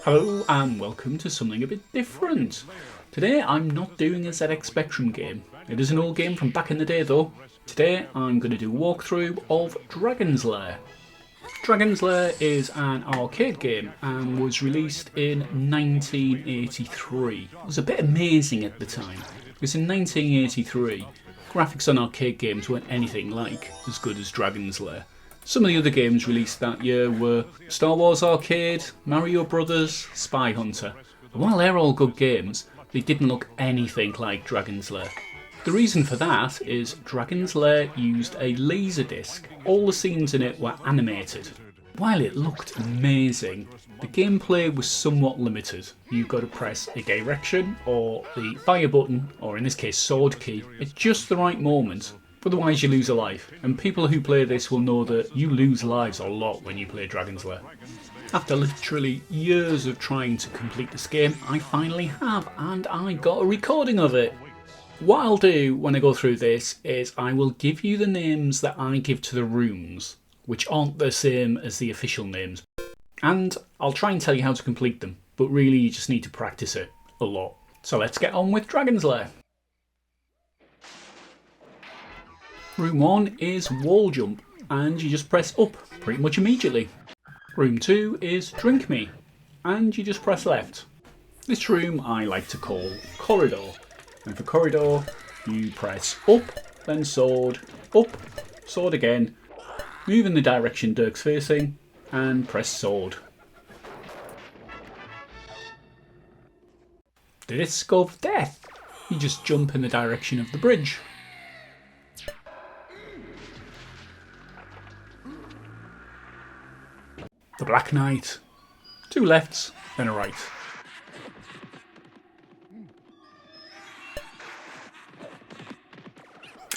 Hello and welcome to something a bit different. Today I'm not doing a ZX Spectrum game. It is an old game from back in the day though. Today I'm going to do a walkthrough of Dragon's Lair. Dragon's Lair is an arcade game and was released in 1983. It was a bit amazing at the time because in 1983 graphics on arcade games weren't anything like as good as Dragon's Lair. Some of the other games released that year were Star Wars Arcade, Mario Brothers, Spy Hunter. And while they're all good games, they didn't look anything like Dragon's Lair. The reason for that is Dragon's Lair used a laserdisc. All the scenes in it were animated. While it looked amazing, the gameplay was somewhat limited. You've got to press a direction or the fire button, or in this case sword key, at just the right moment. Otherwise you lose a life, and people who play this will know that you lose lives a lot when you play Dragon's Lair. After literally years of trying to complete this game, I finally have, and I got a recording of it. What I'll do when I go through this is I will give you the names that I give to the rooms, which aren't the same as the official names. And I'll try and tell you how to complete them, but really you just need to practice it a lot. So let's get on with Dragon's Lair. Room 1 is wall jump, and you just press up pretty much immediately. Room 2 is drink me, and you just press left. This room I like to call corridor, and for corridor you press up, then sword, up, sword again, move in the direction Dirk's facing, and press sword. The disc of death, you just jump in the direction of the bridge. The Black Knight. 2 lefts, then a right.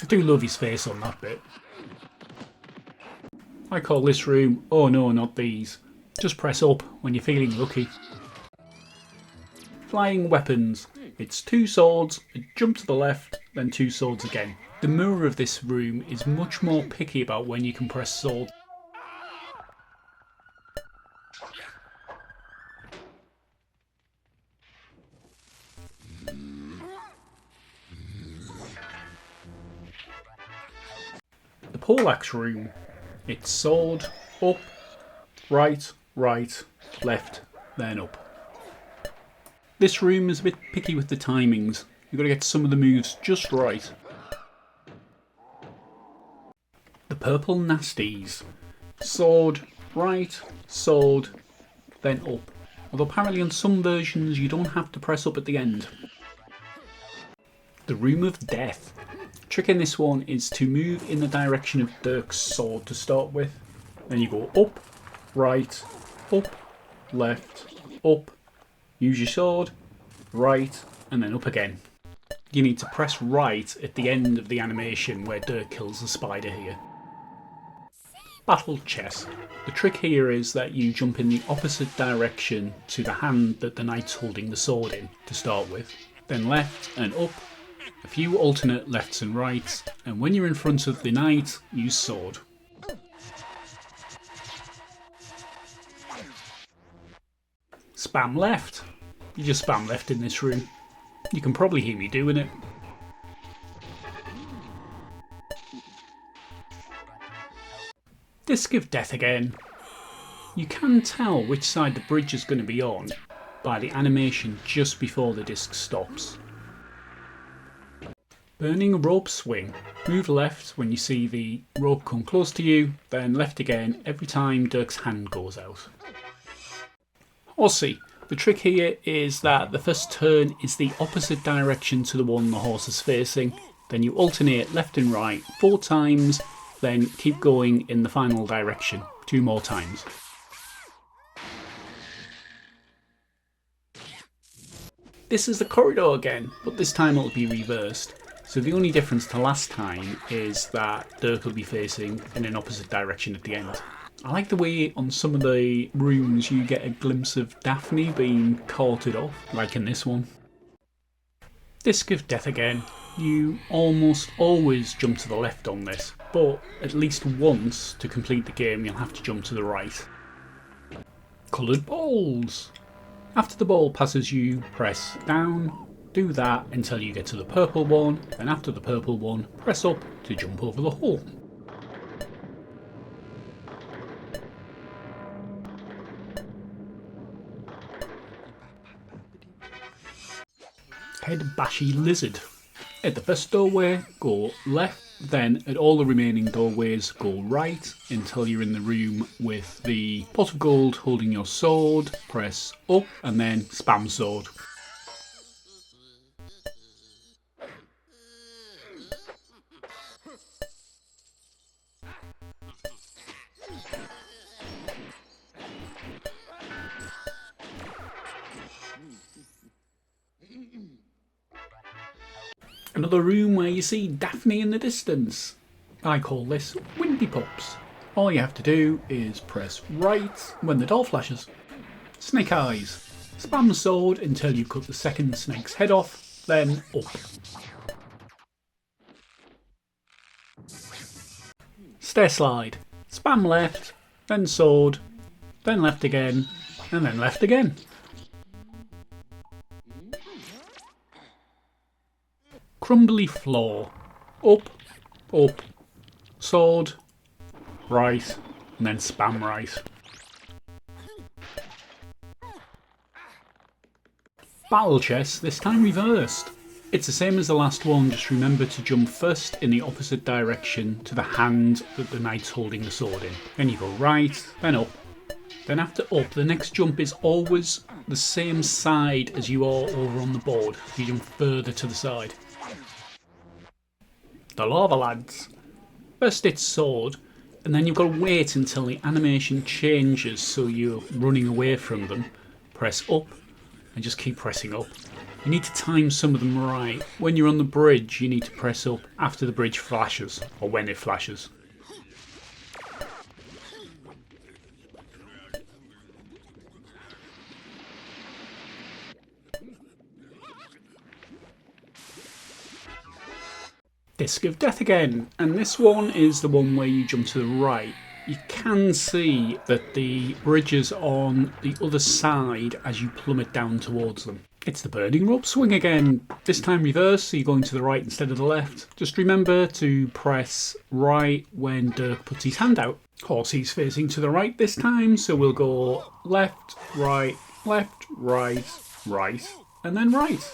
I do love his face on that bit. I call this room, oh no, not these. Just press up when you're feeling lucky. Flying weapons. It's 2 swords, a jump to the left, then 2 swords again. The mirror of this room is much more picky about when you can press sword. The poleaxe room. It's sword, up, right, right, left, then up. This room is a bit picky with the timings. You've got to get some of the moves just right. The purple nasties. Sword, right, sword, then up. Although apparently on some versions you don't have to press up at the end. The room of death. Trick in this one is to move in the direction of Dirk's sword to start with. Then you go up, right, up, left, up. Use your sword, right, and then up again. You need to press right at the end of the animation where Dirk kills the spider here. Battle chess. The trick here is that you jump in the opposite direction to the hand that the knight's holding the sword in to start with. Then left and up. A few alternate lefts and rights, and when you're in front of the knight, use sword. Spam left. You just spam left in this room. You can probably hear me doing it. Disc of death again. You can tell which side the bridge is going to be on by the animation just before the disc stops. Burning rope swing. Move left when you see the rope come close to you, then left again every time Dirk's hand goes out. Horsey. The trick here is that the first turn is the opposite direction to the one the horse is facing. Then you alternate left and right 4 times, then keep going in the final direction 2 more times. This is the corridor again, but this time it'll be reversed. So the only difference to last time is that Dirk will be facing in an opposite direction at the end. I like the way on some of the rooms you get a glimpse of Daphne being carted off, like in this one. Disc of death again. You almost always jump to the left on this, but at least once to complete the game you'll have to jump to the right. Coloured balls. After the ball passes you, press down, do that until you get to the purple one, and after the purple one, press up to jump over the hole. Head bashy lizard. At the first doorway, go left, then at all the remaining doorways, go right until you're in the room with the pot of gold holding your sword. Press up and then spam sword. Another room where you see Daphne in the distance. I call this Windy Pups. All you have to do is press right when the door flashes. Snake Eyes. Spam sword until you cut the second snake's head off, then up. Stair Slide. Spam left, then sword, then left again, and then left again. Crumbly Floor. Up, up, sword, right, and then spam right. Battle Chest, this time reversed. It's the same as the last one, just remember to jump first in the opposite direction to the hand that the knight's holding the sword in. Then you go right, then up. Then after up, the next jump is always the same side as you are over on the board. You jump further to the side. The Lava Lads. First it's sword, and then you've got to wait until the animation changes so you're running away from them. Press up, and just keep pressing up. You need to time some of them right. When you're on the bridge, you need to press up after the bridge flashes, or when it flashes. Disc of Death again, and this one is the one where you jump to the right. You can see that the bridge is on the other side as you plummet down towards them. It's the Burning Rope Swing again, this time reverse, so you're going to the right instead of the left. Just remember to press right when Dirk puts his hand out. Horsey's facing to the right this time, so we'll go left, right, right, right, and then right.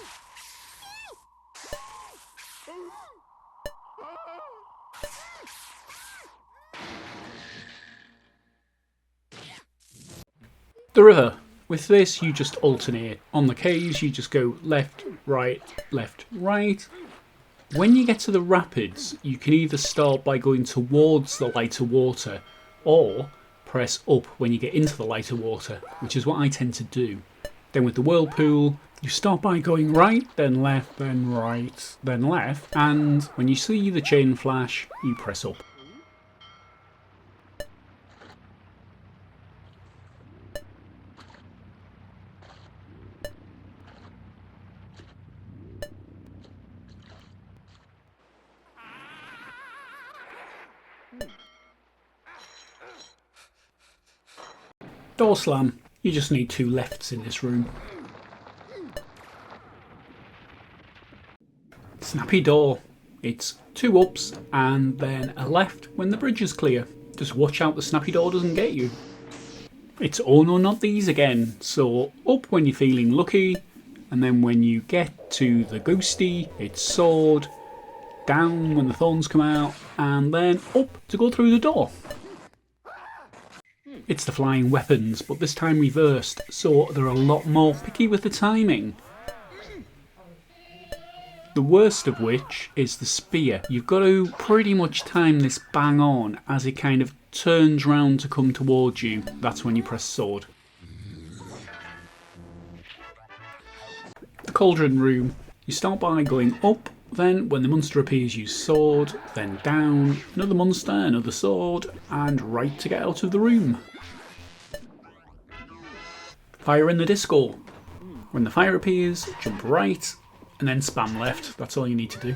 The river. With this, you just alternate. On the caves, you just go left, right, left, right. When you get to the rapids, you can either start by going towards the lighter water or press up when you get into the lighter water, which is what I tend to do. Then with the whirlpool, you start by going right, then left, then right, then left, and when you see the chain flash, you press up. Door slam. You just need 2 lefts in this room. Snappy door. It's 2 ups and then a left when the bridge is clear. Just watch out the snappy door doesn't get you. It's oh no not these again. So up when you're feeling lucky, and then when you get to the ghosty, it's sword, down when the thorns come out, and then up to go through the door. It's the flying weapons, but this time reversed, so they're a lot more picky with the timing. The worst of which is the spear. You've got to pretty much time this bang on as it kind of turns round to come towards you. That's when you press sword. The cauldron room. You start by going up, then when the monster appears use sword, then down, another monster, another sword, and right to get out of the room. Fire in the disco. When the fire appears, jump right, and then spam left. That's all you need to do.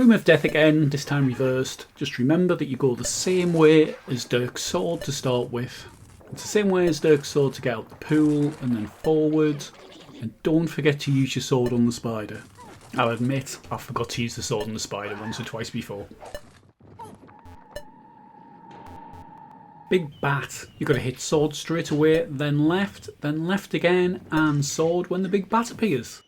Room of Death again, this time reversed. Just remember that you go the same way as Dirk's sword to start with. It's the same way as Dirk's sword to get out the pool, and then forward. And don't forget to use your sword on the spider. I'll admit, I forgot to use the sword on the spider once or twice before. Big bat. You've got to hit sword straight away, then left again, and sword when the big bat appears.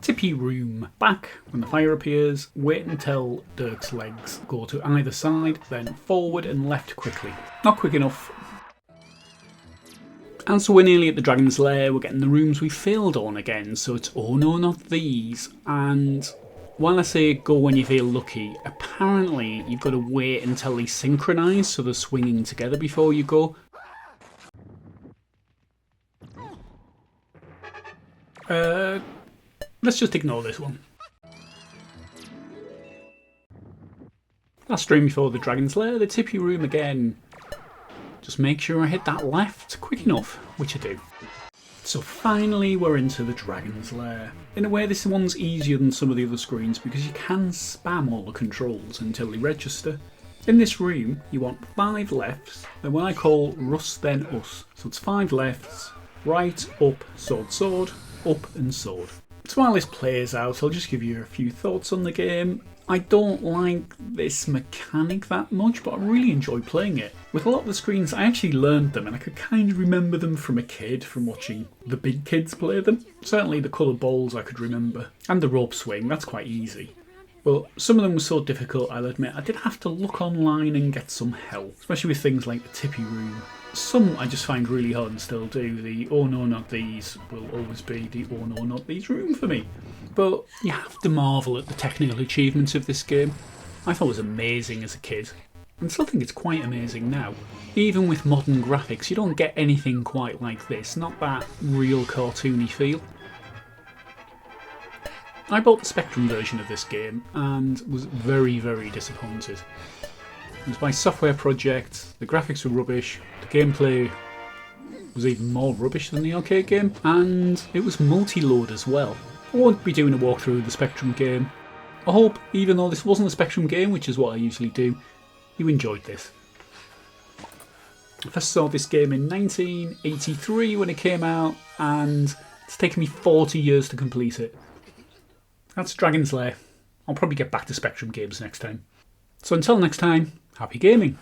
Tippy room. Back when the fire appears, wait until Dirk's legs go to either side, then forward and left quickly. Not quick enough. And so we're nearly at the Dragon's Lair, we're getting the rooms we failed on again, so it's oh no not these, and while I say go when you feel lucky, apparently you've got to wait until they synchronise so they're swinging together before you go. Let's just ignore this one. Last stream before the Dragon's Lair, the Tippy room again. Just make sure I hit that left quick enough, which I do. So finally we're into the Dragon's Lair. In a way this one's easier than some of the other screens because you can spam all the controls until they register. In this room you want 5 lefts, then when I call Russ then us. So it's 5 lefts, right, up, sword, sword, up and sword. So while this plays out, I'll just give you a few thoughts on the game. I don't like this mechanic that much, but I really enjoy playing it. With a lot of the screens, I actually learned them and I could kind of remember them from a kid, from watching the big kids play them. Certainly the coloured balls I could remember. And the rope swing, that's quite easy. Well, some of them were so difficult, I'll admit, I did have to look online and get some help, especially with things like the Tippy room. Some I just find really hard and still do. The oh no not these will always be the oh no not these room for me. But you have to marvel at the technical achievements of this game. I thought it was amazing as a kid, and still think it's quite amazing now. Even with modern graphics, you don't get anything quite like this, not that real cartoony feel. I bought the Spectrum version of this game and was very, very disappointed. It was by Software Project, the graphics were rubbish, the gameplay was even more rubbish than the arcade game, and it was multi-load as well. I won't be doing a walkthrough of the Spectrum game. I hope, even though this wasn't a Spectrum game, which is what I usually do, you enjoyed this. I first saw this game in 1983 when it came out, and it's taken me 40 years to complete it. That's Dragon's Lair. I'll probably get back to Spectrum games next time. So until next time, happy gaming!